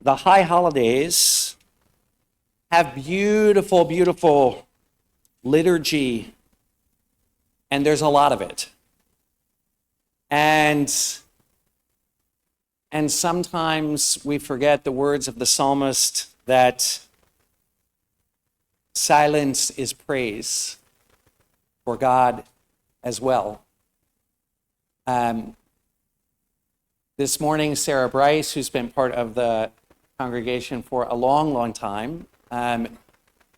the high holidays have beautiful, beautiful liturgy, and there's a lot of it. And sometimes we forget the words of the psalmist that silence is praise for God as well. This morning, Sarah Bryce, who's been part of the congregation for a long, long time,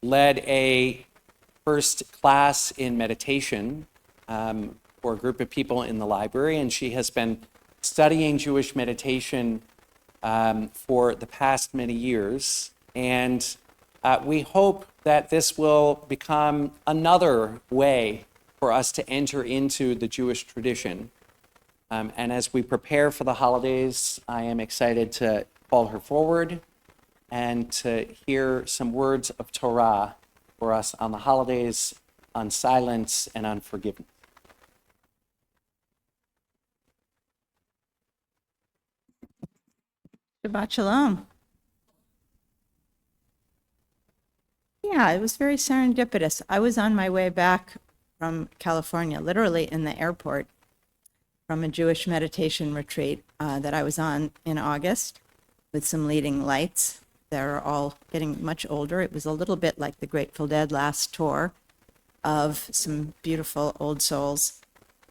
led a first class in meditation for a group of people in the library, and she has been studying Jewish meditation for the past many years. And we hope that this will become another way for us to enter into the Jewish tradition. And as we prepare for the holidays, I am excited to call her forward and to hear some words of Torah for us on the holidays, on silence, and on forgiveness. Shabbat Shalom. Yeah, it was very serendipitous. I was on my way back from California, literally in the airport, from a Jewish meditation retreat that I was on in August with some leading lights. They're all getting much older. It was a little bit like the Grateful Dead last tour of some beautiful old souls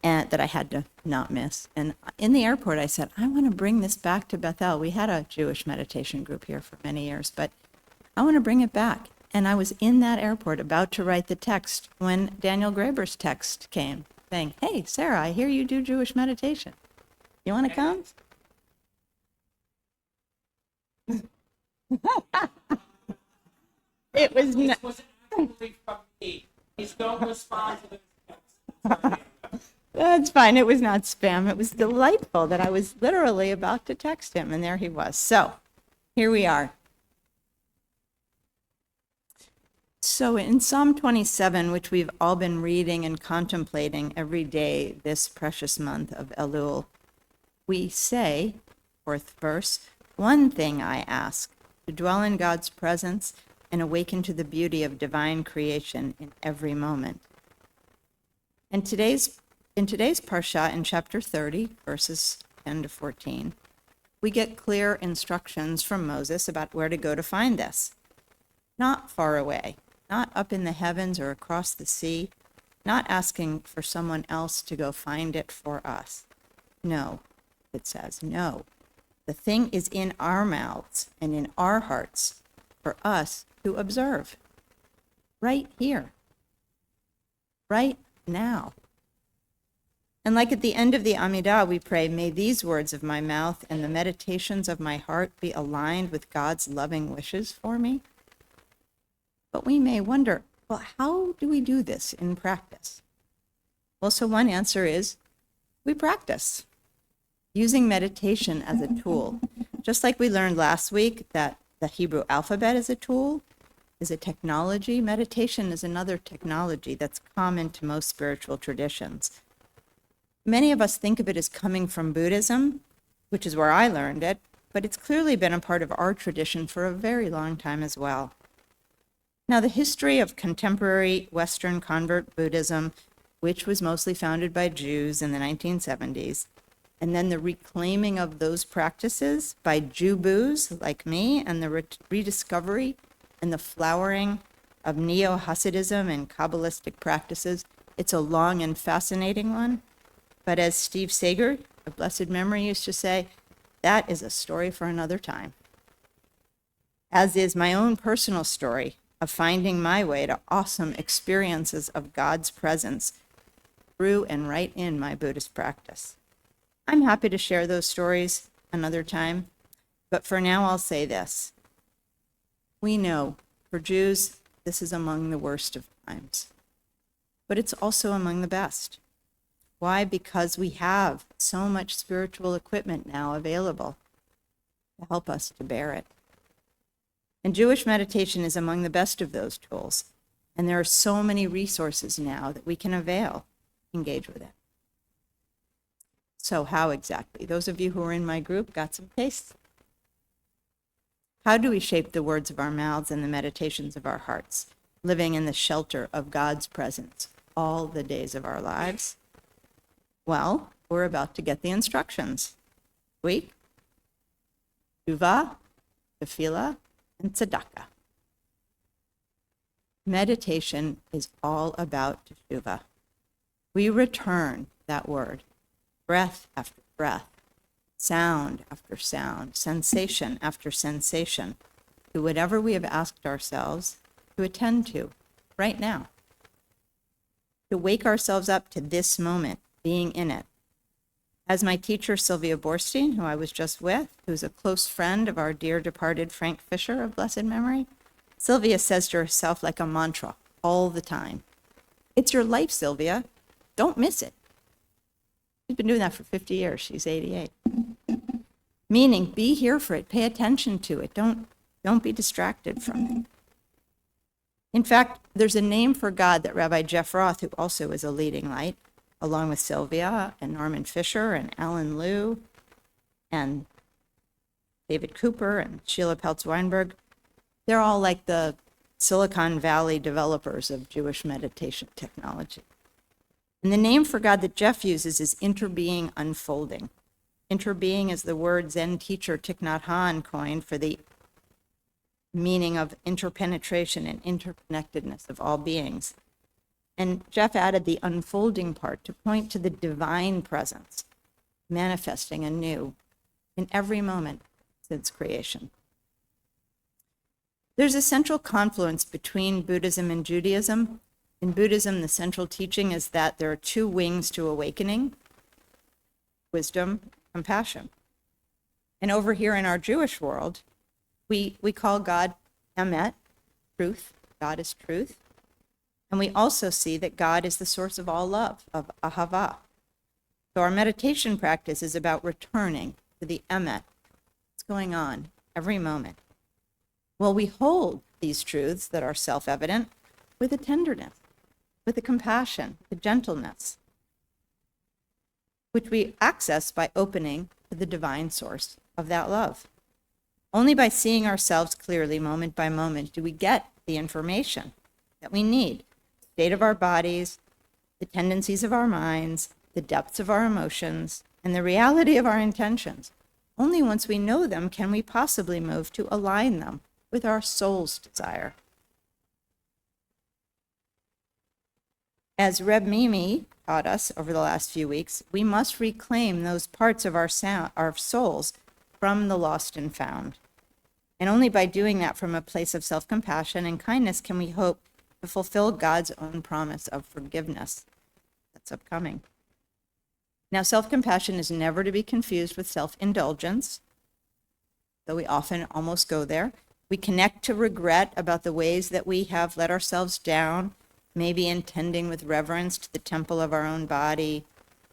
and that I had to not miss. And in the airport, I said, I want to bring this back to Bethel. We had a Jewish meditation group here for many years, but I want to bring it back. And I was in that airport about to write the text when Daniel Graeber's text came saying, hey, Sarah, I hear you do Jewish meditation. You want to come? It was not. Actually from me. Please don't respond to this. That's fine. It was not spam. It was delightful that I was literally about to text him, and there he was. So here we are. So in Psalm 27, which we've all been reading and contemplating every day this precious month of Elul, we say, fourth verse, one thing I ask, to dwell in God's presence and awaken to the beauty of divine creation in every moment. And in today's parsha, in chapter 30, verses 10 to 14, we get clear instructions from Moses about where to go to find this. Not far away, not up in the heavens or across the sea, not asking for someone else to go find it for us. No, it says, no. The thing is in our mouths and in our hearts for us to observe. Right here. Right now. And like at the end of the Amidah, we pray, may these words of my mouth and the meditations of my heart be aligned with God's loving wishes for me. But we may wonder, well, how do we do this in practice? Well, so one answer is we practice using meditation as a tool. Just like we learned last week that the Hebrew alphabet is a tool, is a technology, meditation is another technology that's common to most spiritual traditions. Many of us think of it as coming from Buddhism, which is where I learned it, but it's clearly been a part of our tradition for a very long time as well. Now, the history of contemporary Western convert Buddhism, which was mostly founded by Jews in the 1970s, and then the reclaiming of those practices by Jew-boos like me, and the rediscovery and the flowering of Neo-Hasidism and Kabbalistic practices, it's a long and fascinating one. But as Steve Sager, of blessed memory, used to say, that is a story for another time. As is my own personal story of finding my way to awesome experiences of God's presence through and right in my Buddhist practice. I'm happy to share those stories another time, but for now I'll say this. We know, for Jews, this is among the worst of times, but it's also among the best. Why? Because we have so much spiritual equipment now available to help us to bear it. And Jewish meditation is among the best of those tools. And there are so many resources now that we can engage with it. So how exactly? Those of you who are in my group got some tastes. How do we shape the words of our mouths and the meditations of our hearts, living in the shelter of God's presence all the days of our lives? Well, we're about to get the instructions. Week, Teshuvah, Tefillah, and Tzedakah. Meditation is all about Teshuvah. We return that word, breath after breath, sound after sound, sensation after sensation, to whatever we have asked ourselves to attend to right now. To wake ourselves up to this moment, being in it. As my teacher, Sylvia Borstein, who I was just with, who's a close friend of our dear departed Frank Fisher of blessed memory, Sylvia says to herself like a mantra all the time, "It's your life, Sylvia. Don't miss it." She's been doing that for 50 years. She's 88. Meaning, be here for it. Pay attention to it. Don't be distracted from it. In fact, there's a name for God that Rabbi Jeff Roth, who also is a leading light, along with Sylvia and Norman Fisher and Alan Liu and David Cooper and Sheila Peltz-Weinberg, they're all like the Silicon Valley developers of Jewish meditation technology. And the name for God that Jeff uses is interbeing unfolding. Interbeing is the word Zen teacher Thich Nhat Hanh coined for the meaning of interpenetration and interconnectedness of all beings. And Jeff added the unfolding part to point to the divine presence, manifesting anew in every moment since creation. There's a central confluence between Buddhism and Judaism. In Buddhism, the central teaching is that there are two wings to awakening: wisdom, compassion. And over here in our Jewish world, we call God Emet, truth. God is truth. And we also see that God is the source of all love, of Ahava. So our meditation practice is about returning to the Emet. What's going on every moment? Well, we hold these truths that are self-evident with a tenderness, with a compassion, a gentleness, which we access by opening to the divine source of that love. Only by seeing ourselves clearly moment by moment do we get the information that we need: the state of our bodies, the tendencies of our minds, the depths of our emotions, and the reality of our intentions. Only once we know them can we possibly move to align them with our soul's desire. As Reb Mimi taught us over the last few weeks, we must reclaim those parts of our souls from the lost and found. And only by doing that from a place of self-compassion and kindness can we hope to fulfill God's own promise of forgiveness that's upcoming. Now, self-compassion is never to be confused with self-indulgence, though we often almost go there. We connect to regret about the ways that we have let ourselves down, maybe intending with reverence to the temple of our own body,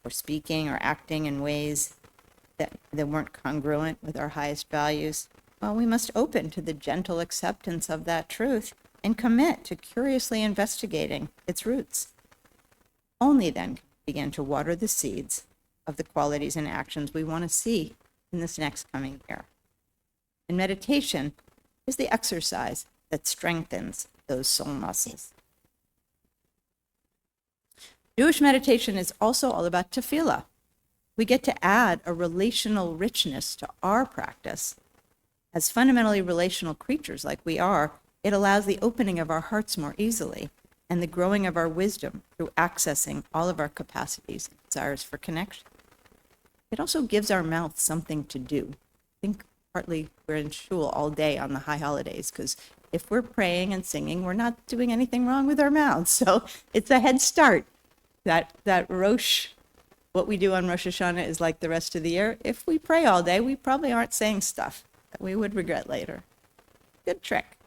or speaking or acting in ways that weren't congruent with our highest values. Well, we must open to the gentle acceptance of that truth and commit to curiously investigating its roots. Only then can we begin to water the seeds of the qualities and actions we want to see in this next coming year. And meditation is the exercise that strengthens those soul muscles. Jewish meditation is also all about tefillah. We get to add a relational richness to our practice. As fundamentally relational creatures like we are, it allows the opening of our hearts more easily and the growing of our wisdom through accessing all of our capacities and desires for connection. It also gives our mouth something to do. I think partly we're in shul all day on the high holidays, because if we're praying and singing, we're not doing anything wrong with our mouths. So it's a head start. That Rosh, what we do on Rosh Hashanah is like the rest of the year. If we pray all day, we probably aren't saying stuff that we would regret later. Good trick.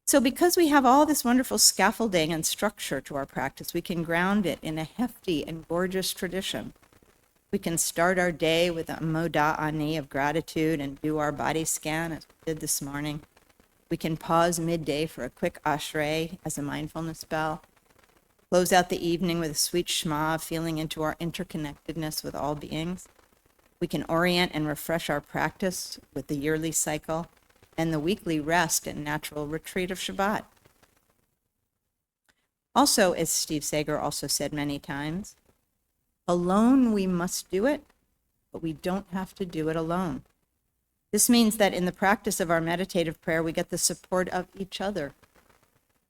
So because we have all this wonderful scaffolding and structure to our practice, we can ground it in a hefty and gorgeous tradition. We can start our day with a moda ani of gratitude and do our body scan as we did this morning. We can pause midday for a quick ashrei as a mindfulness spell. Close out the evening with a sweet shema, feeling into our interconnectedness with all beings. We can orient and refresh our practice with the yearly cycle and the weekly rest and natural retreat of Shabbat. Also, as Steve Sager also said many times, alone we must do it, but we don't have to do it alone. This means that in the practice of our meditative prayer, we get the support of each other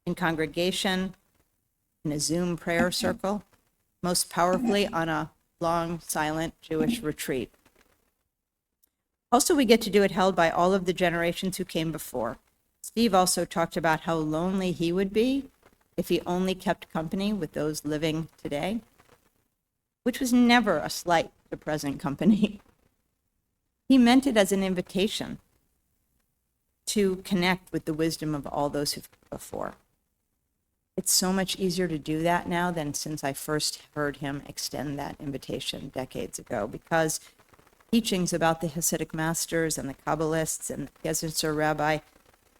in congregation, in a Zoom prayer circle, most powerfully on a long, silent Jewish retreat. Also, we get to do it held by all of the generations who came before. Steve also talked about how lonely he would be if he only kept company with those living today, which was never a slight to present company. He meant it as an invitation to connect with the wisdom of all those who've come before. It's so much easier to do that now than since I first heard him extend that invitation decades ago, because teachings about the Hasidic masters and the Kabbalists and the Yezitzer Rabbi,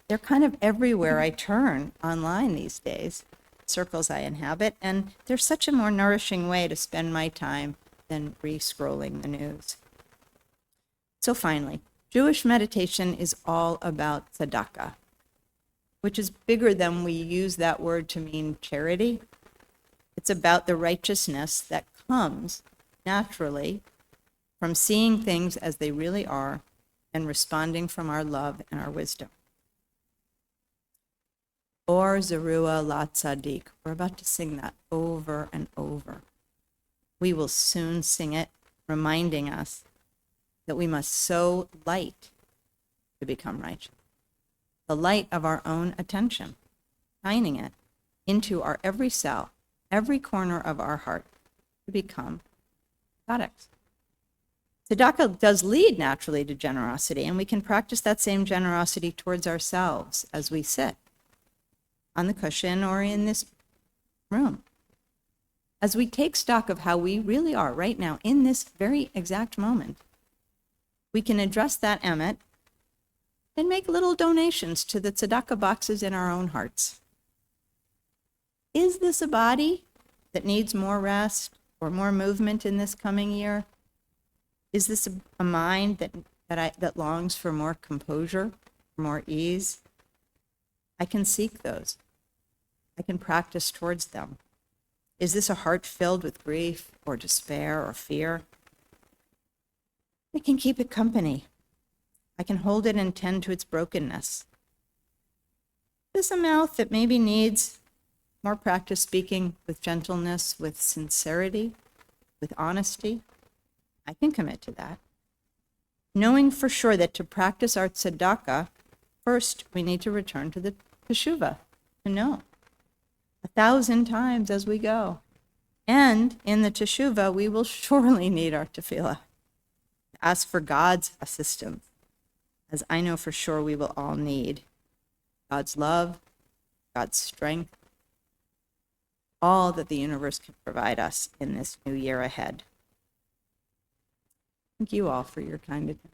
they're kind of everywhere I turn online these days, circles I inhabit, and they're such a more nourishing way to spend my time than re-scrolling the news. So finally, Jewish meditation is all about tzedakah, which is bigger than we use that word to mean charity. It's about the righteousness that comes naturally from seeing things as they really are and responding from our love and our wisdom. Or Zerua La Tzadik. We're about to sing that over and over. We will soon sing it, reminding us that we must sow light to become righteous. The light of our own attention, shining it into our every cell, every corner of our heart to become tzaddiks. Tzedakah does lead naturally to generosity, and we can practice that same generosity towards ourselves as we sit on the cushion or in this room. As we take stock of how we really are right now in this very exact moment, we can address that emet and make little donations to the tzedakah boxes in our own hearts. Is this a body that needs more rest or more movement in this coming year? Is this a mind that longs for more composure, more ease? I can seek those. I can practice towards them. Is this a heart filled with grief or despair or fear? I can keep it company. I can hold it and tend to its brokenness. Is this a mouth that maybe needs more practice speaking with gentleness, with sincerity, with honesty? I can commit to that. Knowing for sure that to practice our tzedakah, first we need to return to the teshuvah, to know 1,000 times as we go. And in the teshuvah, we will surely need our tefillah. Ask for God's assistance, as I know for sure we will all need God's love, God's strength, all that the universe can provide us in this new year ahead. Thank you all for your kind attention.